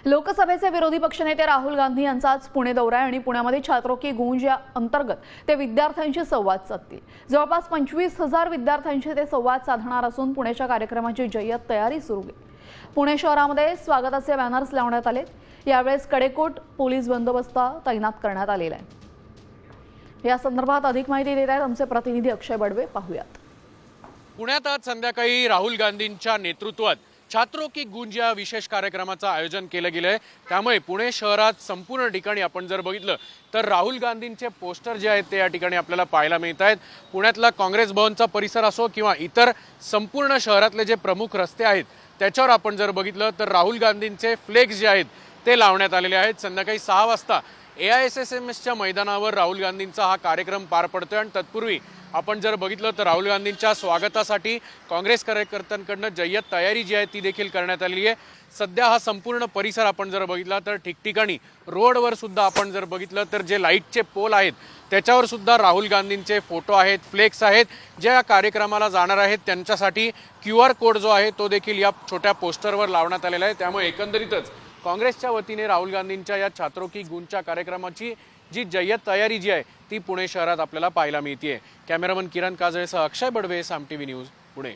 लोकसभेचे विरोधी पक्षनेते राहुल गांधी यांचा आज पुणे दौरा आहे आणि पुण्यामध्ये छात्रों की गूंज या अंतर्गत ते विद्यार्थ्यांशी संवाद साधतील। जवळपास 25,000 विद्यार्थ्यांशी ते संवाद साधणार असून पुण्याच्या कार्यक्रमाची जय्यत तयारी सुरू आहे। पुणे शहरामध्ये स्वागताचे बॅनर्स लावण्यात आले। यावेळेस कडेकोट पोलीस बंदोबस्त तैनात करण्यात आलेला आहे। या संदर्भात अधिक माहिती देत आहेत आमचे प्रतिनिधी अक्षय बडवे। पाहूयात। पुण्यात आज संध्याकाळी राहुल गांधींच्या नेतृत्वात छात्रों की गूंज या विशेष कार्यक्रमाचं आयोजन केलं गेलंय। त्यामुळे पुणे शहरात संपूर्ण ठिकाणी आपण जर बघितलं तर राहुल गांधींचे पोस्टर जे आहेत ते या ठिकाणी आपल्याला पाहायला मिळत आहेत। पुण्यातला काँग्रेस भवनचा परिसर असो किंवा इतर संपूर्ण शहरातले जे प्रमुख रस्ते आहेत त्याच्यावर आपण जर बघितलं तर राहुल गांधींचे फ्लेक्स जे आहेत ते लावण्यात आलेले आहेत। संध्याकाळी 6 वाजता AISSMSच्या मैदानावर राहुल गांधींचा हा कार्यक्रम पार पडतोय आणि तत्पूर्वी आपण जर बघितलं तर राहुल गांधींच्या स्वागतासाठी काँग्रेस कार्यकर्त्यांकडून जय्यत तयारी जी आहे ती देखील करण्यात आलेली आहे। सध्या हा संपूर्ण परिसर आपण जर बघितला तर ठिकठिकाणी रोडवर सुद्धा आपण जर बघितलं तर जे लाईटचे पोल आहेत त्याच्यावर सुद्धा राहुल गांधींचे फोटो आहेत, फ्लेक्स आहेत। जे या कार्यक्रमाला जाणार आहेत त्यांच्यासाठी QR कोड जो आहे तो देखील या छोट्या पोस्टरवर लावण्यात आलेला आहे। त्यामुळे एकंदरीतच काँग्रेसच्या वतीने राहुल गांधींच्या या छात्रों की गूंजच्या कार्यक्रमाची जी जय्यत तयारी जी आहे ती पुणे शहरात आपल्याला पाहायला मिळते। कॅमेरामन किरण काजळेसह अक्षय बडवे, साम TV न्यूज, पुणे।